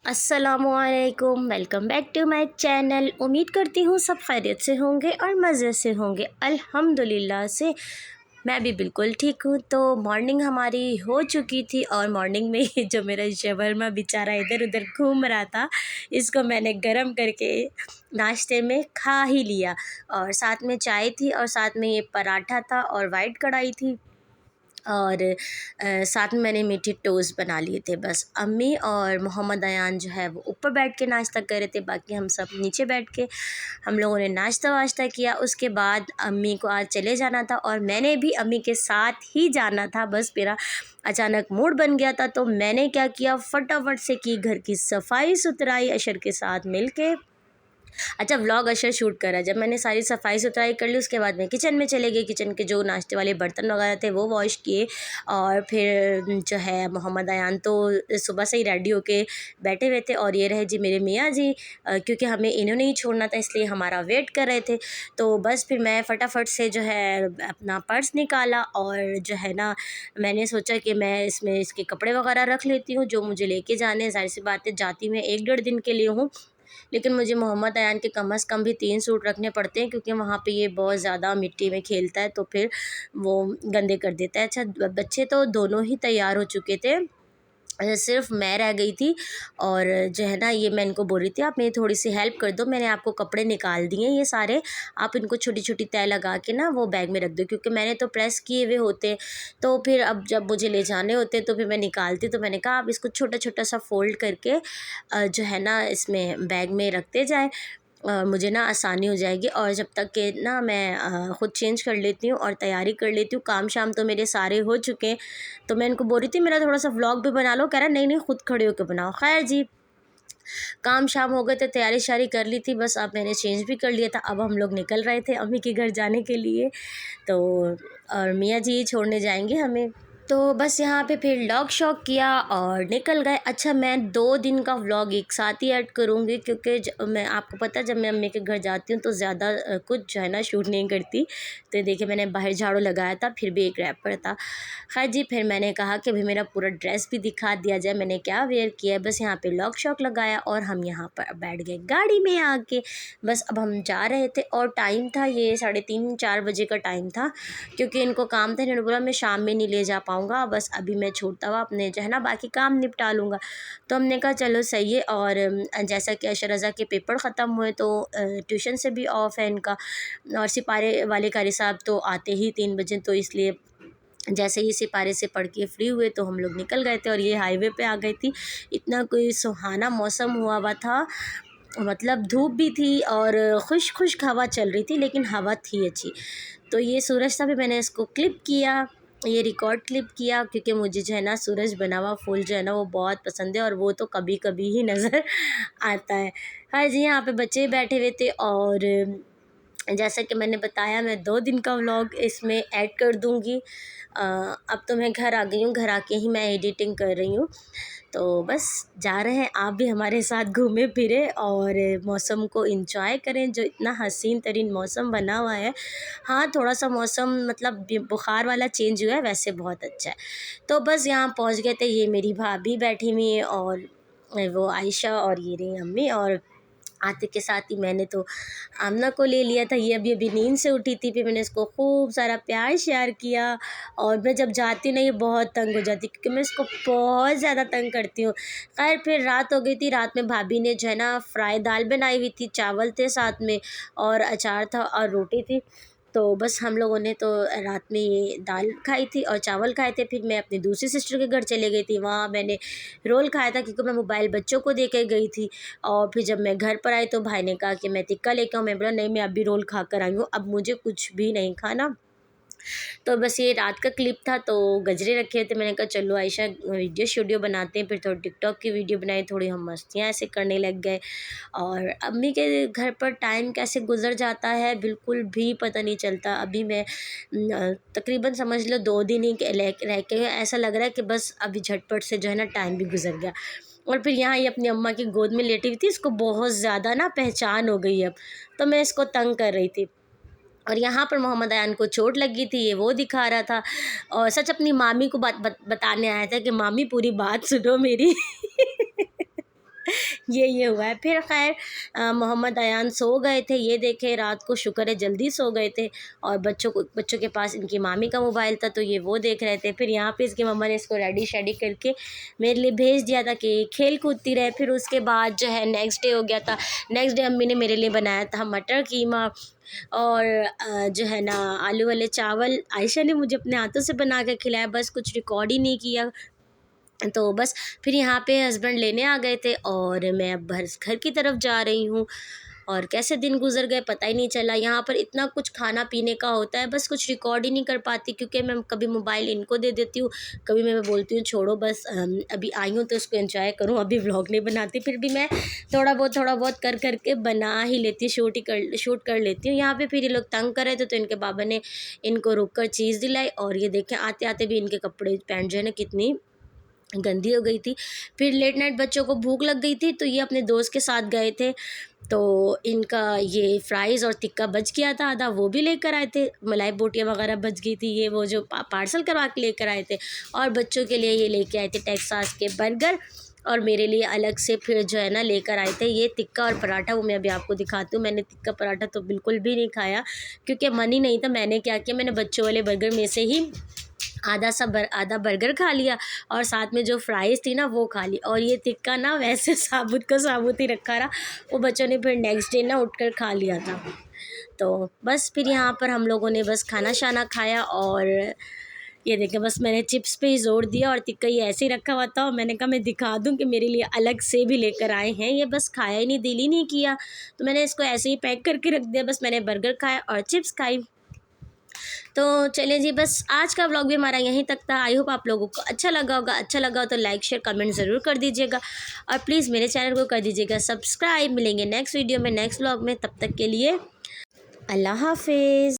अस्सलामुअलैकुम, welcome back to my channel. उम्मीद करती हूँ सब खैरियत से होंगे और मज़े से होंगे। अल्हम्दुलिल्लाह से मैं भी बिल्कुल ठीक हूँ। तो मॉर्निंग हमारी हो चुकी थी और मॉर्निंग में ही जो मेरा शवरमा बेचारा इधर उधर घूम रहा था, इसको मैंने गरम करके नाश्ते में खा ही लिया। और साथ में चाय थी और साथ में ये पराठा था और वाइट कढ़ाई थी और साथ में मैंने मीठे टोस्ट बना लिए थे। बस अम्मी और मोहम्मद अयान जो है वो ऊपर बैठ के नाश्ता कर रहे थे, बाकी हम सब नीचे बैठ के हम लोगों ने नाश्ता वाश्ता किया। उसके बाद अम्मी को आज चले जाना था और मैंने भी अम्मी के साथ ही जाना था। बस मेरा अचानक मूड बन गया था, तो मैंने क्या किया, फटाफट से की घर की सफाई सुथराई अशर के साथ मिल के। अच्छा, व्लॉग अशर शूट करा। जब मैंने सारी सफाई सुथराई कर ली, उसके बाद मैं किचन में चले गई। किचन के जो नाश्ते वाले बर्तन वगैरह थे वो वॉश किए और फिर जो है मोहम्मद अयान तो सुबह से ही रेडी होके बैठे हुए थे और ये रहे जी मेरे मियाँ जी, क्योंकि हमें इन्होंने ही छोड़ना था इसलिए हमारा वेट कर रहे थे। तो बस फिर मैं फटाफट से जो है अपना पर्स निकाला और जो है ना, मैंने सोचा कि मैं इसमें इसके कपड़े वगैरह रख लेती हूँ जो मुझे लेके जाने हैं। ज़ाहिर सी बात है, जाती मैं 1-1.5 दिन के लिए हूँ, लेकिन मुझे मोहम्मद अयान के कम से कम भी 3 सूट रखने पड़ते हैं, क्योंकि वहाँ पे ये बहुत ज़्यादा मिट्टी में खेलता है तो फिर वो गंदे कर देता है। अच्छा, बच्चे तो दोनों ही तैयार हो चुके थे, सिर्फ मैं रह गई थी। और जो है ना, ये मैं इनको बोल रही थी आप मेरी थोड़ी सी हेल्प कर दो, मैंने आपको कपड़े निकाल दिए ये सारे, आप इनको छोटी छोटी तह लगा के ना वो बैग में रख दो, क्योंकि मैंने तो प्रेस किए हुए होते तो फिर अब जब मुझे ले जाने होते तो फिर मैं निकालती। तो मैंने कहा आप इसको छोटा छोटा सा फ़ोल्ड करके जो है ना इसमें बैग में रखते जाएँ, मुझे ना आसानी हो जाएगी। और जब तक कि ना मैं ख़ुद चेंज कर लेती हूँ और तैयारी कर लेती हूँ, काम शाम तो मेरे सारे हो चुके हैं। तो मैं इनको बोल रही थी मेरा थोड़ा सा व्लॉग भी बना लो, कह रहा नहीं नहीं खुद खड़े होकर बनाओ। खैर जी, काम शाम हो गए थे, तैयारी शारी कर ली थी, बस अब मैंने चेंज भी कर लिया था। अब हम लोग निकल रहे थे अम्मी के घर जाने के लिए। तो और मियाँ जी छोड़ने जाएंगे हमें, तो बस यहाँ पे फिर लॉग शॉक किया और निकल गए। अच्छा, मैं 2 दिन का व्लॉग एक साथ ही ऐड करूँगी, क्योंकि मैं आपको पता है जब मैं अम्मी के घर जाती हूँ तो ज़्यादा कुछ जो है ना शूट नहीं करती। तो देखिए मैंने बाहर झाड़ू लगाया था, फिर भी एक रैपर था। खैर जी, फिर मैंने कहा कि भाई मेरा पूरा ड्रेस भी दिखा दिया जाए, मैंने क्या वेयर किया है। बस यहाँ पे लॉग शॉक लगाया और हम यहाँ पर बैठ गए गाड़ी में आके। बस अब हम जा रहे थे और टाइम था ये 3:30-4 बजे का टाइम था, क्योंकि इनको काम था। इन्होंने बोला मैं शाम में नहीं ले जा पाऊँगा, बस अभी मैं छोड़ता हुआ अपने जो है ना बाकी काम निपटा लूँगा। तो हमने कहा चलो सही है। और जैसा कि अशर रज़ा के पेपर ख़त्म हुए तो ट्यूशन से भी ऑफ है इनका, और सिपारे वाले कारी साहब तो आते ही 3 बजे, तो इसलिए जैसे ही सिपारे से पढ़ के फ्री हुए तो हम लोग निकल गए थे और ये हाईवे पे आ गई थी। इतना कोई सुहाना मौसम हुआ था, मतलब धूप भी थी और खुश्क हवा चल रही थी, लेकिन हवा थी अच्छी। तो ये सूरज था भी, मैंने इसको क्लिप किया, ये रिकॉर्ड क्लिप किया, क्योंकि मुझे जो है ना सूरज बना हुआ फूल जो है ना वो बहुत पसंद है और वो तो कभी कभी ही नज़र आता है। हाँ जी, यहाँ पे बच्चे बैठे हुए थे और जैसा कि मैंने बताया मैं 2 दिन का व्लॉग इसमें ऐड कर दूँगी। अब तो मैं घर आ गई हूँ, घर आके ही मैं एडिटिंग कर रही हूँ। तो बस जा रहे हैं, आप भी हमारे साथ घूमें फिरें और मौसम को एंजॉय करें, जो इतना हसीन तरीन मौसम बना हुआ है। हाँ, थोड़ा-सा मौसम मतलब बुखार वाला चेंज हुआ है, वैसे बहुत अच्छा है। तो बस यहाँ पहुँच गए थे, ये मेरी भाभी बैठी हुई है और वो आयशा, और ये रही अम्मी। और आते के साथ ही मैंने तो आमना को ले लिया था, ये अभी नींद से उठी थी। फिर मैंने इसको खूब सारा प्यार श्यार किया। और मैं जब जाती हूँ ना ये बहुत तंग हो जाती, क्योंकि मैं इसको बहुत ज़्यादा तंग करती हूँ। खैर फिर रात हो गई थी, रात में भाभी ने जो है ना फ्राई दाल बनाई हुई थी, चावल थे साथ में और अचार था और रोटी थी। तो बस हम लोगों ने तो रात में ये दाल खाई थी और चावल खाए थे। फिर मैं अपनी दूसरी सिस्टर के घर चले गई थी, वहाँ मैंने रोल खाया था, क्योंकि मैं मोबाइल बच्चों को दे के गई थी। और फिर जब मैं घर पर आई तो भाई ने कहा कि मैं टिक्का लेके आऊँ, मैं बोला नहीं मैं अभी रोल खा कर आई हूँ, अब मुझे कुछ भी नहीं खाना। तो बस ये रात का क्लिप था, तो गजरे रखे थे, मैंने कहा चलो आयशा वीडियो बनाते हैं। फिर थोड़ी टिकटॉक की वीडियो बनाई, थोड़ी हम मस्तियाँ ऐसे करने लग गए। और अम्मी के घर पर टाइम कैसे गुजर जाता है बिल्कुल भी पता नहीं चलता। अभी मैं तकरीबन समझ लो 2 दिन ही रह के ऐसा लग रहा है कि बस अभी झटपट से जो है ना टाइम भी गुजर गया। और फिर यहाँ ये अपनी अम्मा की गोद में लेटी हुई थी, इसको बहुत ज़्यादा ना पहचान हो गई अब, तो मैं इसको तंग कर रही थी। और यहाँ पर मोहम्मद अयान को चोट लगी थी, ये वो दिखा रहा था। और सच अपनी मामी को बताने आया था कि मामी पूरी बात सुनो मेरी। ये हुआ है। फिर खैर मोहम्मद अयान सो गए थे, ये देखे रात को, शुक्र है जल्दी सो गए थे। और बच्चों के पास इनकी मामी का मोबाइल था, तो ये वो देख रहे थे। फिर यहाँ पे इसकी मम्मा ने इसको रेडी शेडी करके मेरे लिए भेज दिया था कि खेल कूदती रहे। फिर उसके बाद जो है नेक्स्ट डे हो गया था। नेक्स्ट डे अम्मी ने मेरे लिए बनाया था मटर कीमा और जो है ना आलू वाले चावल। आयशा ने मुझे अपने हाथों से बना के खिलाया, बस कुछ रिकॉर्ड ही नहीं किया। तो बस फिर यहाँ पे हस्बैंड लेने आ गए थे और मैं अब घर की तरफ जा रही हूँ। और कैसे दिन गुजर गए पता ही नहीं चला। यहाँ पर इतना कुछ खाना पीने का होता है, बस कुछ रिकॉर्ड ही नहीं कर पाती, क्योंकि मैं कभी मोबाइल इनको दे देती हूँ, कभी मैं बोलती हूँ छोड़ो बस अभी आई हूँ तो उसको एंजॉय करूँ, अभी व्लॉग नहीं बनाती। फिर भी मैं थोड़ा बहुत कर करके बना ही लेती, शूट कर लेती हूँ। यहाँ पे फिर ये लोग तंग कर रहे थे, तो इनके बाबा ने इनको रुक कर चीज़ दिलाई। और ये देखें आते आते भी इनके कपड़े पैंट जो है ना कितनी गंदी हो गई थी। फिर लेट नाइट बच्चों को भूख लग गई थी, तो ये अपने दोस्त के साथ गए थे, तो इनका ये फ्राइज़ और टिक्का बच गया था आधा, वो भी लेकर आए थे। मलाई बोटियाँ वगैरह बच गई थी, ये वो जो पार्सल करवा के लेकर आए थे। और बच्चों के लिए ये लेके आए थे टेक्सास के बर्गर, और मेरे लिए अलग से फिर जो है ना लेकर आए थे ये टिक्का और पराठा। वो मैं अभी आपको दिखाती हूँ। मैंने टिक्का पराठा तो बिल्कुल भी नहीं खाया, क्योंकि मन ही नहीं था। मैंने क्या किया, मैंने बच्चों वाले बर्गर में से ही आधा बर्गर खा लिया, और साथ में जो फ्राइज़ थी ना वो खा ली। और ये टिक्का ना वैसे साबुत का साबुत ही रखा रहा, वो बच्चों ने फिर नेक्स्ट डे ना उठकर खा लिया था। तो बस फिर यहाँ पर हम लोगों ने बस खाना शाना खाया। और ये देखें बस मैंने चिप्स पे ही ज़ोर दिया, और टिक्का ये ऐसे ही रखा हुआ था। और मैंने कहा मैं दिखा दूँ कि मेरे लिए अलग से भी लेकर आए हैं। ये बस खाया ही नहीं, दिल ही नहीं किया, तो मैंने इसको ऐसे ही पैक करके रख दिया। बस मैंने बर्गर खाया और चिप्स खाई। तो चलिए जी, बस आज का व्लॉग भी हमारा यहीं तक था। आई होप आप लोगों को अच्छा लगा होगा। अच्छा लगा हो तो लाइक शेयर कमेंट ज़रूर कर दीजिएगा, और प्लीज़ मेरे चैनल को कर दीजिएगा सब्सक्राइब। मिलेंगे नेक्स्ट वीडियो में, नेक्स्ट व्लॉग में, तब तक के लिए अल्लाह हाफिज़।